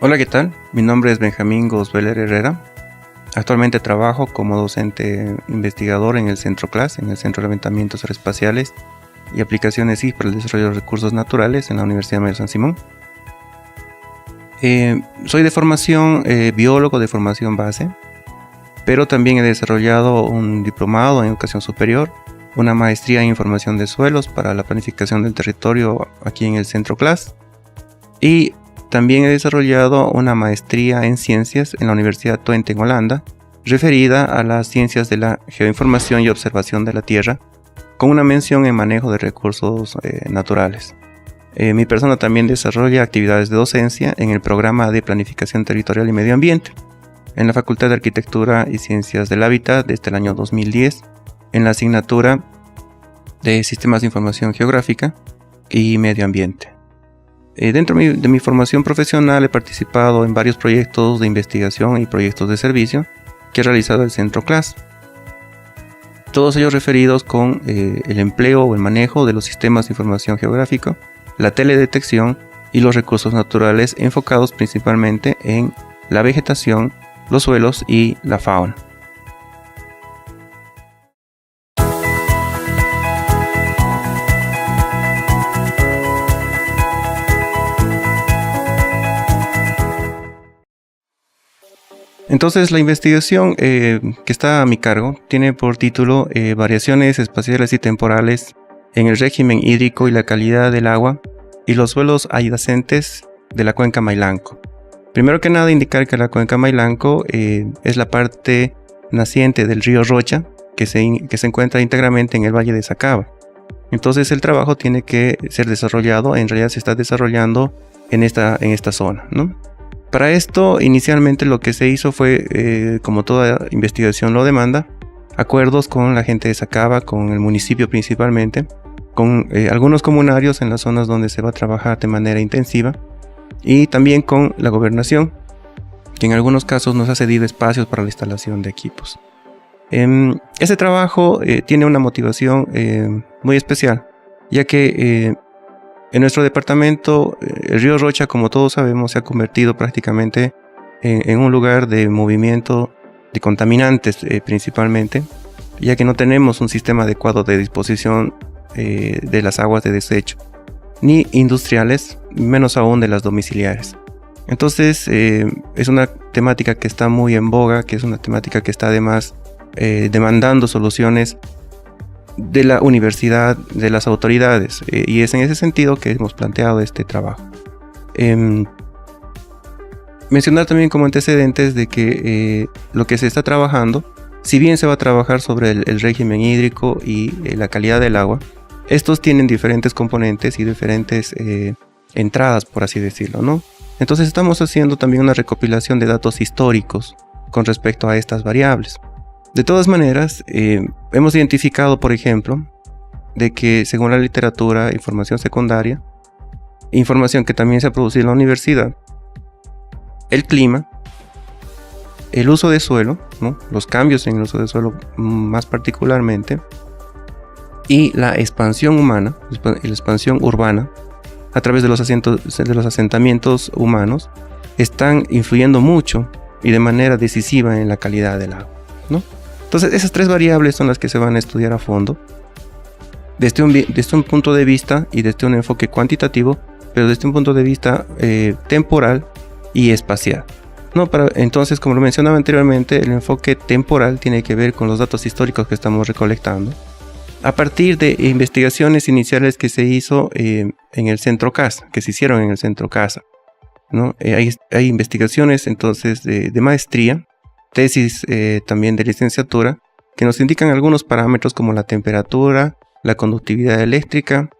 Hola, ¿qué tal? Mi nombre es Benjamín Gosbeler Herrera. Actualmente trabajo como docente investigador en el Centro CLAS, en el Centro de Levantamientos Aeroespaciales y Aplicaciones SIG para el Desarrollo de Recursos Naturales en la Universidad Mayor San Simón. Soy de formación biólogo de formación base, pero también he desarrollado un diplomado en educación superior, una maestría en información de suelos para la planificación del territorio aquí en el Centro CLAS, y también he desarrollado una maestría en ciencias en la Universidad Twente en Holanda, referida a las ciencias de la geoinformación y observación de la Tierra, con una mención en manejo de recursos naturales. Mi persona también desarrolla actividades de docencia en el programa de Planificación Territorial y Medio Ambiente, en la Facultad de Arquitectura y Ciencias del Hábitat desde el año 2010, en la asignatura de Sistemas de Información Geográfica y Medio Ambiente. Dentro de mi formación profesional he participado en varios proyectos de investigación y proyectos de servicio que ha realizado el Centro CLAS. Todos ellos referidos con el empleo o el manejo de los sistemas de información geográfico, la teledetección y los recursos naturales, enfocados principalmente en la vegetación, los suelos y la fauna. Entonces, la investigación que está a mi cargo tiene por título Variaciones espaciales y temporales en el régimen hídrico y la calidad del agua y los suelos adyacentes de la cuenca Mailanco. Primero que nada, indicar que la cuenca Mailanco es la parte naciente del río Rocha que se encuentra íntegramente en el valle de Sacaba. Entonces, el trabajo tiene que ser desarrollado, en realidad se está desarrollando en esta zona, ¿no? Para esto, inicialmente lo que se hizo fue, como toda investigación lo demanda, acuerdos con la gente de Sacaba, con el municipio principalmente, con algunos comunarios en las zonas donde se va a trabajar de manera intensiva, y también con la gobernación, que en algunos casos nos ha cedido espacios para la instalación de equipos. Ese trabajo tiene una motivación muy especial, ya que en nuestro departamento, el río Rocha, como todos sabemos, se ha convertido prácticamente en un lugar de movimiento de contaminantes principalmente, ya que no tenemos un sistema adecuado de disposición de las aguas de desecho, ni industriales, menos aún de las domiciliares. Entonces, es una temática que está muy en boga, que es una temática que está además demandando soluciones de la universidad, de las autoridades, y es en ese sentido que hemos planteado este trabajo. Mencionar también como antecedentes de que lo que se está trabajando, si bien se va a trabajar sobre el régimen hídrico y la calidad del agua, estos tienen diferentes componentes y diferentes entradas, por así decirlo, ¿no? Entonces estamos haciendo también una recopilación de datos históricos con respecto a estas variables. De todas maneras, hemos identificado, por ejemplo, de que según la literatura, información secundaria, información que también se ha producido en la universidad, el clima, el uso de suelo, ¿no? Los cambios en el uso de suelo más particularmente, y la expansión humana, la expansión urbana, a través de los asentamientos humanos, están influyendo mucho y de manera decisiva en la calidad del agua, ¿no? Entonces, esas tres variables son las que se van a estudiar a fondo desde un punto de vista y desde un enfoque cuantitativo, pero desde un punto de vista temporal y espacial, ¿no? Entonces, como lo mencionaba anteriormente, el enfoque temporal tiene que ver con los datos históricos que estamos recolectando a partir de investigaciones iniciales que se hizo en el Centro CASA, que se hicieron en el Centro CASA, ¿no? Hay investigaciones entonces de maestría, tesis también de licenciatura, que nos indican algunos parámetros como la temperatura, la conductividad eléctrica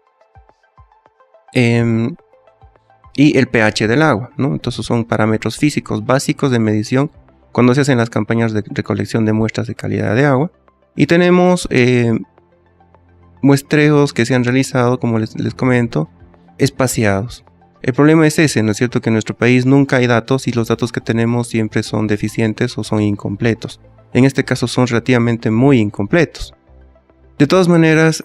y el pH del agua, ¿no? Entonces son parámetros físicos básicos de medición cuando se hacen las campañas de recolección de muestras de calidad de agua. Y tenemos muestreos que se han realizado, como les comento, espaciados. El problema es ese, ¿no es cierto? Que en nuestro país nunca hay datos y los datos que tenemos siempre son deficientes o son incompletos. En este caso son relativamente muy incompletos. De todas maneras,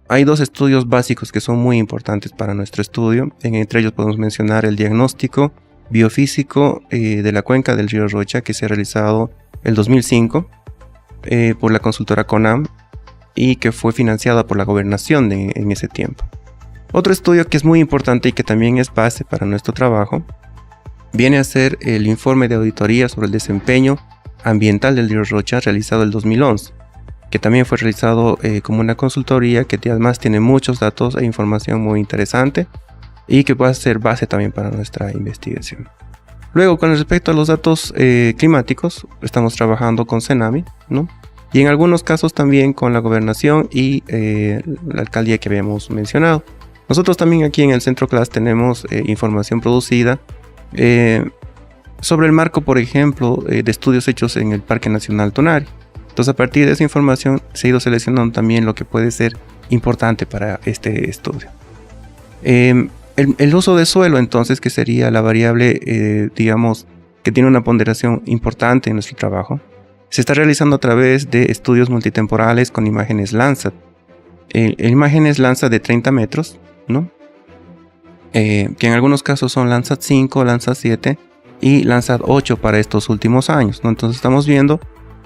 hay dos estudios básicos que son muy importantes para nuestro estudio. Entre ellos podemos mencionar el diagnóstico biofísico de la cuenca del río Rocha, que se ha realizado el 2005 por la consultora CONAM y que fue financiada por la gobernación en ese tiempo. Otro estudio que es muy importante y que también es base para nuestro trabajo viene a ser el informe de auditoría sobre el desempeño ambiental del río Rocha realizado el 2011, que también fue realizado como una consultoría que además tiene muchos datos e información muy interesante y que va a ser base también para nuestra investigación. Luego, con respecto a los datos climáticos, estamos trabajando con CENAMI, ¿no? Y en algunos casos también con la gobernación y la alcaldía que habíamos mencionado. Nosotros también aquí en el Centro CLAS tenemos información producida sobre el marco, por ejemplo, de estudios hechos en el Parque Nacional Tunari. Entonces, a partir de esa información se ha ido seleccionando también lo que puede ser importante para este estudio. El uso de suelo, entonces, que sería la variable, digamos, que tiene una ponderación importante en nuestro trabajo, se está realizando a través de estudios multitemporales con imágenes Landsat. Imágenes Landsat de 30 metros, ¿no? Que en algunos casos son Landsat 5, Landsat 7 y Landsat 8 para estos últimos años, ¿no? Entonces estamos viendo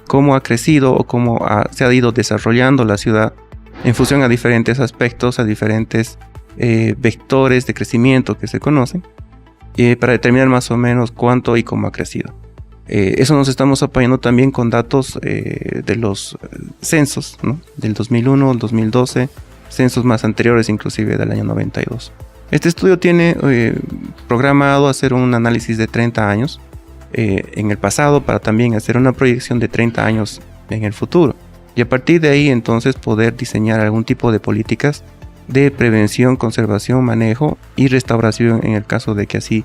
cómo ha crecido o cómo se ha ido desarrollando la ciudad en función a diferentes aspectos, a diferentes vectores de crecimiento que se conocen, para determinar más o menos cuánto y cómo ha crecido. Eso nos estamos apoyando también con datos de los censos, ¿no? Del 2001, el 2012, censos más anteriores inclusive del año 92. Este estudio tiene programado hacer un análisis de 30 años en el pasado para también hacer una proyección de 30 años en el futuro. Y a partir de ahí entonces poder diseñar algún tipo de políticas de prevención, conservación, manejo y restauración en el caso de que así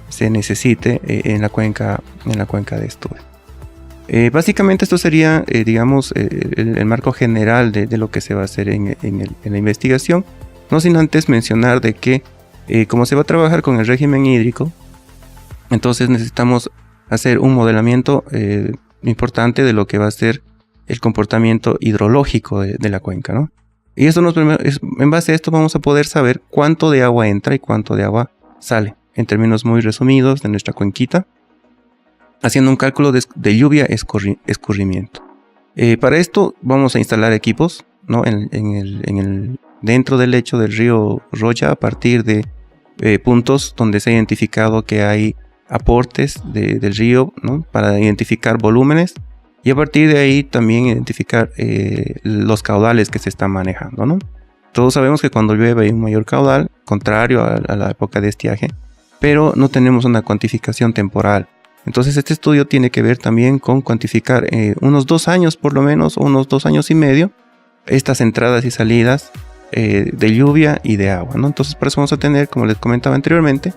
se necesite en la cuenca de estudio. Básicamente esto sería, digamos, el marco general de lo que se va a hacer en la investigación. No sin antes mencionar de que como se va a trabajar con el régimen hídrico, entonces necesitamos hacer un modelamiento importante de lo que va a ser el comportamiento hidrológico de la cuenca, ¿no? Y eso en base a esto vamos a poder saber cuánto de agua entra y cuánto de agua sale, en términos muy resumidos de nuestra cuenquita, haciendo un cálculo de lluvia escurrimiento. Para esto vamos a instalar equipos, ¿no? Dentro del lecho del río Rocha, a partir de puntos donde se ha identificado que hay aportes del río, ¿no? Para identificar volúmenes y a partir de ahí también identificar los caudales que se están manejando, ¿no? Todos sabemos que cuando llueve hay un mayor caudal, contrario a la época de estiaje, pero no tenemos una cuantificación temporal. Entonces este estudio tiene que ver también con cuantificar unos 2 años por lo menos, o unos 2 años y medio, estas entradas y salidas de lluvia y de agua, ¿no? Entonces por eso vamos a tener, como les comentaba anteriormente,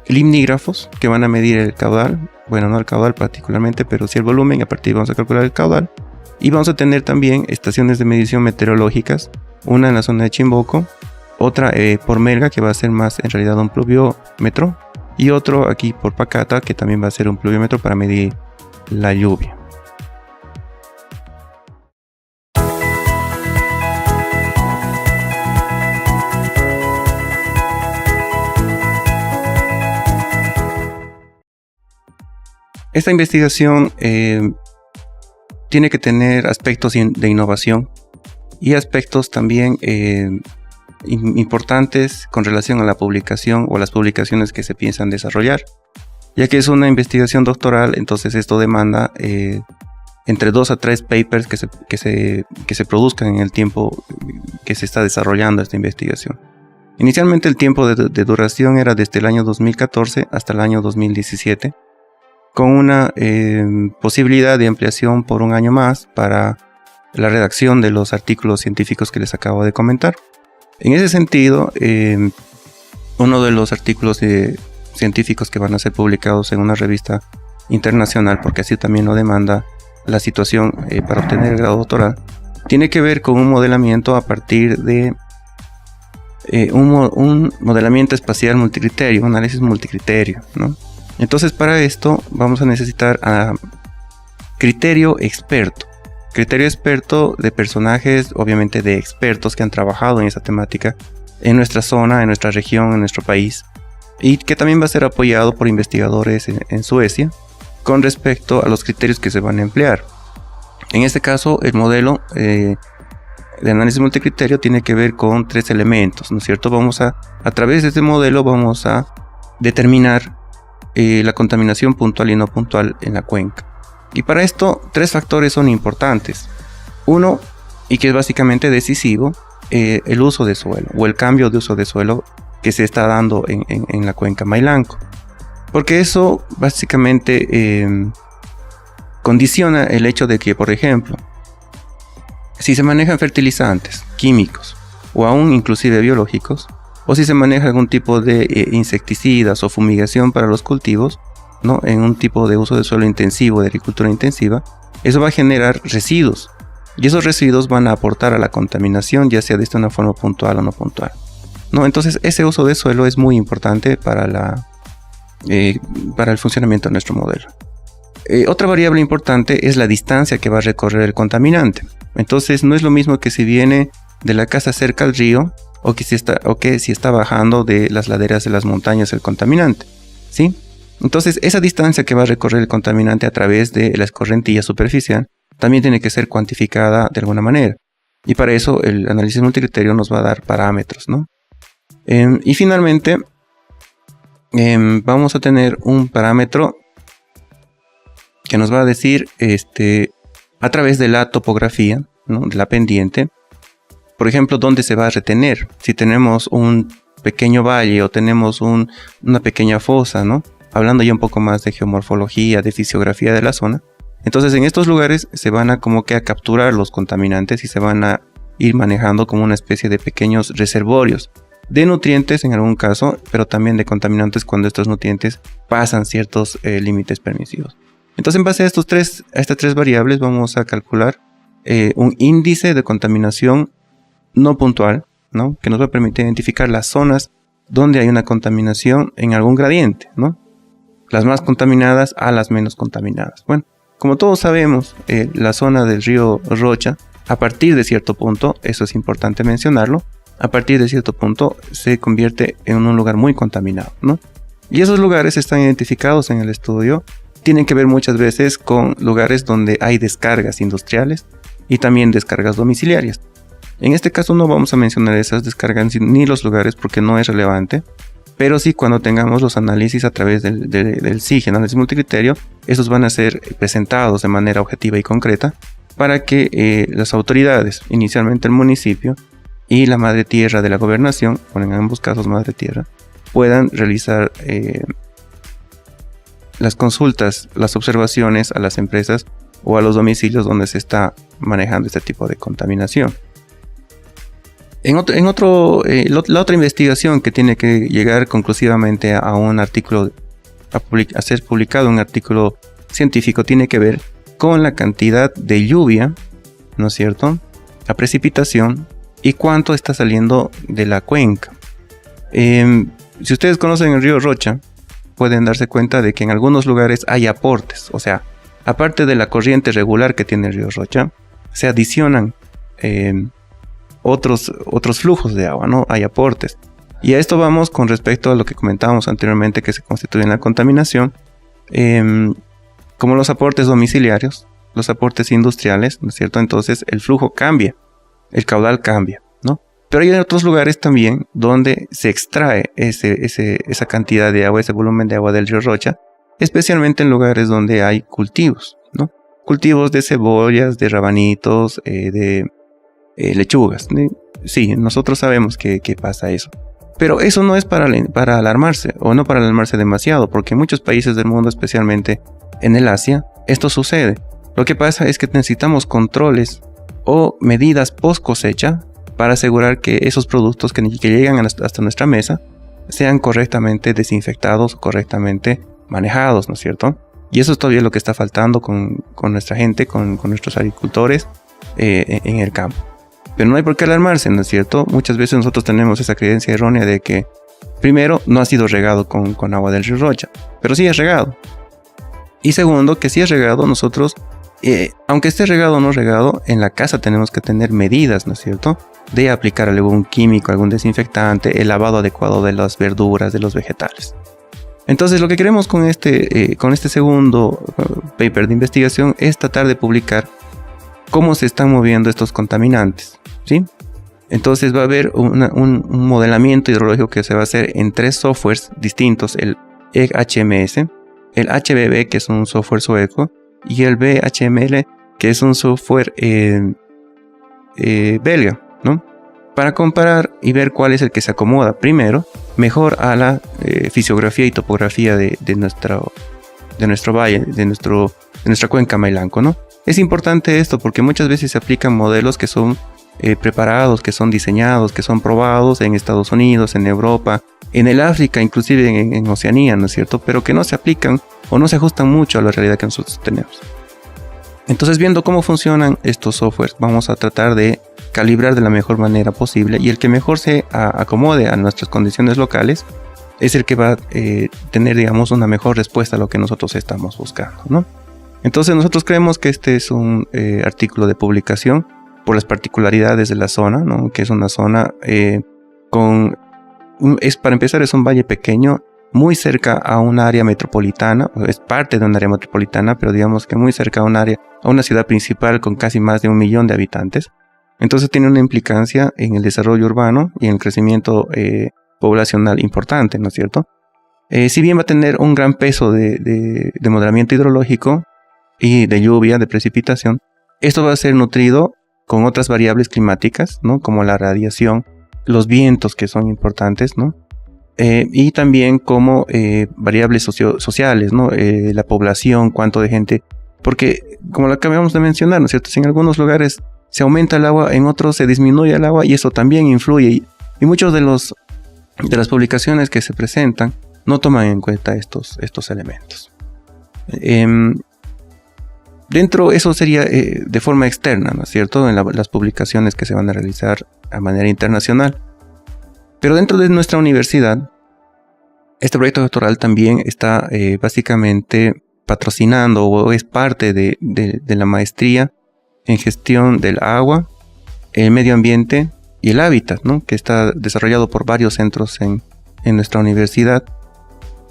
limnígrafos que van a medir el caudal, bueno, no el caudal particularmente, pero sí el volumen, y a partir de ahí vamos a calcular el caudal. Y vamos a tener también estaciones de medición meteorológicas, una en la zona de Chimboco, otra por Melga, que va a ser más en realidad un pluviómetro, y otro aquí por Pacata, que también va a ser un pluviómetro para medir la lluvia. Esta investigación tiene que tener aspectos de innovación y aspectos también importantes con relación a la publicación o las publicaciones que se piensan desarrollar. Ya que es una investigación doctoral, entonces esto demanda entre 2 a 3 papers que se produzcan en el tiempo que se está desarrollando esta investigación. Inicialmente el tiempo de duración era desde el año 2014 hasta el año 2017. Con una posibilidad de ampliación por 1 año más para la redacción de los artículos científicos que les acabo de comentar. En ese sentido, uno de los artículos científicos que van a ser publicados en una revista internacional, porque así también lo demanda la situación para obtener el grado doctoral, tiene que ver con un modelamiento a partir de un modelamiento espacial multicriterio, un análisis multicriterio, ¿no? Entonces para esto vamos a necesitar criterio experto de personajes, obviamente de expertos que han trabajado en esa temática en nuestra zona, en nuestra región, en nuestro país, y que también va a ser apoyado por investigadores en Suecia con respecto a los criterios que se van a emplear. En este caso, el modelo de análisis multicriterio tiene que ver con 3 elementos, ¿no es cierto? A través de este modelo vamos a determinar la contaminación puntual y no puntual en la cuenca. Y para esto, 3 factores son importantes. Uno, y que es básicamente decisivo, el uso de suelo o el cambio de uso de suelo que se está dando en la cuenca Mailanco. Porque eso básicamente condiciona el hecho de que, por ejemplo, si se manejan fertilizantes químicos o aún inclusive biológicos, o si se maneja algún tipo de insecticidas o fumigación para los cultivos, ¿no? En un tipo de uso de suelo intensivo, de agricultura intensiva, eso va a generar residuos. Y esos residuos van a aportar a la contaminación, ya sea de una forma puntual o no puntual, ¿no? Entonces, ese uso de suelo es muy importante para el funcionamiento de nuestro modelo. Otra variable importante es la distancia que va a recorrer el contaminante. Entonces, no es lo mismo que si viene de la casa cerca al río o que si está bajando de las laderas de las montañas el contaminante, ¿sí? Entonces, esa distancia que va a recorrer el contaminante a través de la escorrentía superficial también tiene que ser cuantificada de alguna manera. Y para eso el análisis multicriterio nos va a dar parámetros, ¿no? Y finalmente, vamos a tener un parámetro que nos va a decir a través de la topografía, ¿no? De la pendiente, por ejemplo, dónde se va a retener. Si tenemos un pequeño valle o tenemos una pequeña fosa, ¿no? Hablando ya un poco más de geomorfología, de fisiografía de la zona. Entonces, en estos lugares se van a capturar los contaminantes y se van a ir manejando como una especie de pequeños reservorios de nutrientes en algún caso, pero también de contaminantes cuando estos nutrientes pasan ciertos límites permisivos. Entonces, en base a estas tres variables vamos a calcular un índice de contaminación no puntual, ¿no? Que nos va a permitir identificar las zonas donde hay una contaminación en algún gradiente, ¿no? Las más contaminadas a las menos contaminadas. Bueno, como todos sabemos, la zona del río Rocha, a partir de cierto punto, eso es importante mencionarlo, a partir de cierto punto se convierte en un lugar muy contaminado, ¿no? Y esos lugares están identificados en el estudio, tienen que ver muchas veces con lugares donde hay descargas industriales y también descargas domiciliarias. En este caso no vamos a mencionar esas descargas ni los lugares porque no es relevante, pero sí cuando tengamos los análisis a través del SIG, análisis multicriterio, esos van a ser presentados de manera objetiva y concreta para que las autoridades, inicialmente el municipio y la madre tierra de la gobernación, o en ambos casos madre tierra, puedan realizar las consultas, las observaciones a las empresas o a los domicilios donde se está manejando este tipo de contaminación. La otra investigación que tiene que llegar conclusivamente a un artículo, a ser publicado un artículo científico, tiene que ver con la cantidad de lluvia, ¿no es cierto?, la precipitación y cuánto está saliendo de la cuenca. Si ustedes conocen el río Rocha, pueden darse cuenta de que en algunos lugares hay aportes, o sea, aparte de la corriente regular que tiene el río Rocha, se adicionan otros flujos de agua, ¿no? Hay aportes. Y a esto vamos con respecto a lo que comentábamos anteriormente que se constituye en la contaminación, como los aportes domiciliarios, los aportes industriales, ¿no es cierto? Entonces el flujo cambia, el caudal cambia, ¿no? Pero hay otros lugares también donde se extrae esa cantidad de agua, ese volumen de agua del río Rocha, especialmente en lugares donde hay cultivos, ¿no? Cultivos de cebollas, de rabanitos, de lechugas. Sí, nosotros sabemos que pasa eso. Pero eso no es para alarmarse, o no para alarmarse demasiado, porque en muchos países del mundo, especialmente en el Asia, esto sucede. Lo que pasa es que necesitamos controles o medidas post cosecha para asegurar que esos productos que llegan hasta nuestra mesa sean correctamente desinfectados, correctamente manejados, ¿no es cierto? Y eso es todavía lo que está faltando con nuestra gente, con nuestros agricultores en el campo. Pero no hay por qué alarmarse, ¿no es cierto? Muchas veces nosotros tenemos esa creencia errónea de que, primero, no ha sido regado con agua del río Rocha, pero sí es regado. Y segundo, que si es regado, nosotros Aunque esté regado o no regado, en la casa tenemos que tener medidas, ¿no es cierto?, de aplicar algún químico, algún desinfectante, el lavado adecuado de las verduras, de los vegetales. Entonces, lo que queremos con este segundo paper de investigación es tratar de publicar cómo se están moviendo estos contaminantes, ¿sí? Entonces va a haber un modelamiento hidrológico que se va a hacer en 3 softwares distintos: el EHMS, el HBB, que es un software sueco, y el BHML, que es un software belga, ¿no? Para comparar y ver cuál es el que se acomoda primero mejor a la fisiografía y topografía de nuestro valle, de nuestra cuenca Mailanco, ¿no? Es importante esto porque muchas veces se aplican modelos que son preparados, que son diseñados, que son probados en Estados Unidos, en Europa, en el África, inclusive en Oceanía, ¿no es cierto?, pero que no se aplican o no se ajustan mucho a la realidad que nosotros tenemos. Entonces, viendo cómo funcionan estos softwares, vamos a tratar de calibrar de la mejor manera posible, y el que mejor se acomode a nuestras condiciones locales es el que va a tener, digamos, una mejor respuesta a lo que nosotros estamos buscando, ¿no? Entonces, nosotros creemos que este es un artículo de publicación por las particularidades de la zona, ¿no?, que es una zona para empezar, es un valle pequeño, muy cerca a un área metropolitana, es parte de un área metropolitana, pero digamos que muy cerca a una ciudad principal con casi más de 1 millón de habitantes. Entonces tiene una implicancia en el desarrollo urbano y en el crecimiento poblacional importante, ¿no es cierto? Si bien va a tener un gran peso de modelamiento hidrológico y de lluvia, de precipitación, esto va a ser nutrido con otras variables climáticas, ¿no?, como la radiación, los vientos, que son importantes, ¿no?, y también como variables sociales, ¿no?, la población, cuánto de gente, porque como lo acabamos de mencionar, ¿no es cierto?, si en algunos lugares se aumenta el agua, en otros se disminuye el agua, y eso también influye, y muchos de las publicaciones que se presentan no toman en cuenta estos elementos. Dentro, eso sería de forma externa, ¿no es cierto?, en las publicaciones que se van a realizar a manera internacional. Pero dentro de nuestra universidad, este proyecto doctoral también está básicamente patrocinando, o es parte de la maestría en gestión del agua, el medio ambiente y el hábitat, ¿no?, que está desarrollado por varios centros en nuestra universidad,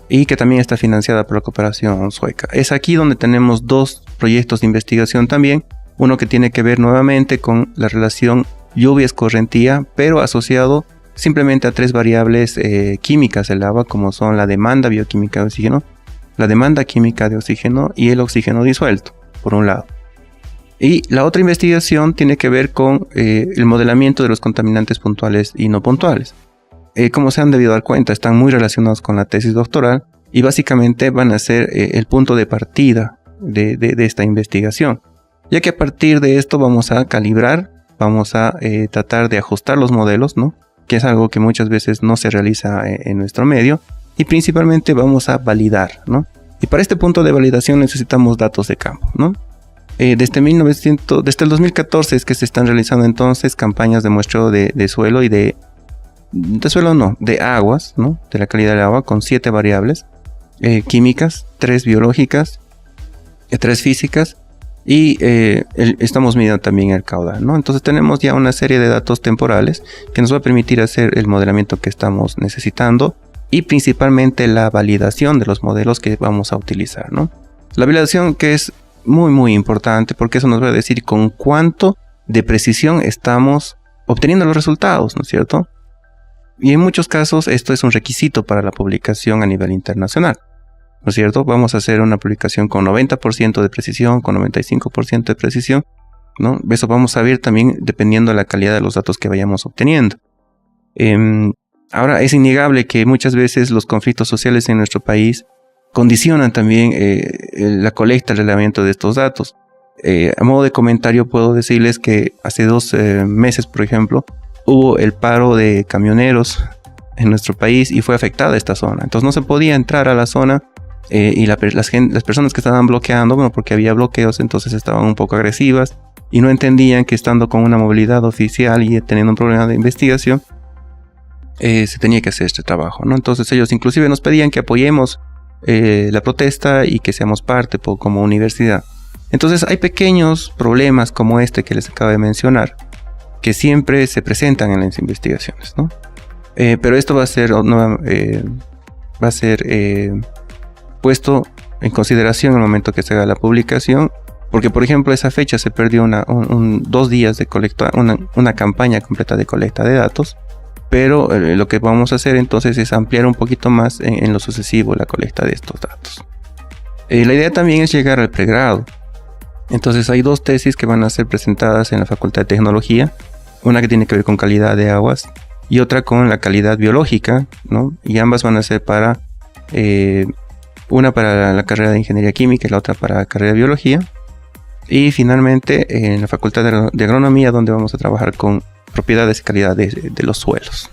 y que también está financiada por la cooperación sueca. Es aquí donde tenemos 2 proyectos de investigación también, uno que tiene que ver nuevamente con la relación lluvia-escorrentía, pero asociado simplemente a 3 variables químicas del agua, como son la demanda bioquímica de oxígeno, la demanda química de oxígeno y el oxígeno disuelto, por un lado. Y la otra investigación tiene que ver con el modelamiento de los contaminantes puntuales y no puntuales. Como se han debido dar cuenta, están muy relacionados con la tesis doctoral y básicamente van a ser el punto de partida de esta investigación, ya que a partir de esto vamos a calibrar, vamos a tratar de ajustar los modelos, ¿no?, que es algo que muchas veces no se realiza en nuestro medio, y principalmente vamos a validar, ¿no? Y para este punto de validación necesitamos datos de campo, ¿no? Desde el 2014 es que se están realizando entonces campañas de muestreo de suelo y de aguas, ¿no?, de la calidad del agua, con 7 variables químicas, 3 biológicas, 3 físicas, y estamos midiendo también el caudal, ¿no? Entonces tenemos ya una serie de datos temporales que nos va a permitir hacer el modelamiento que estamos necesitando, y principalmente la validación de los modelos que vamos a utilizar, ¿no? La validación, que es muy muy importante, porque eso nos va a decir con cuánto de precisión estamos obteniendo los resultados, ¿no es cierto? Y en muchos casos esto es un requisito para la publicación a nivel internacional, ¿no es cierto? Vamos a hacer una publicación con 90% de precisión, con 95% de precisión, ¿no? Eso vamos a ver también dependiendo de la calidad de los datos que vayamos obteniendo. Ahora, es innegable que muchas veces los conflictos sociales en nuestro país condicionan también la colecta, el relevamiento de estos datos. A modo de comentario puedo decirles que hace 2 meses, por ejemplo, hubo el paro de camioneros en nuestro país y fue afectada esta zona. Entonces no se podía entrar a la zona y las personas que estaban bloqueando, bueno, porque había bloqueos, entonces estaban un poco agresivas y no entendían que estando con una movilidad oficial y teniendo un problema de investigación, se tenía que hacer este trabajo, ¿no? Entonces ellos inclusive nos pedían que apoyemos la protesta y que seamos parte como universidad. Entonces hay pequeños problemas como este que les acabo de mencionar, que siempre se presentan en las investigaciones, ¿no? Pero esto va a ser puesto en consideración en el momento que se haga la publicación, porque por ejemplo esa fecha se perdió 2 días de colecta, una campaña completa de colecta de datos, pero lo que vamos a hacer entonces es ampliar un poquito más en lo sucesivo la colecta de estos datos. La idea también es llegar al pregrado. Entonces hay 2 tesis que van a ser presentadas en la Facultad de Tecnología, una que tiene que ver con calidad de aguas y otra con la calidad biológica, ¿no? Y ambas van a ser para una para la carrera de Ingeniería Química y la otra para la carrera de Biología. Y finalmente en la Facultad de Agronomía, donde vamos a trabajar con propiedades y calidad de los suelos.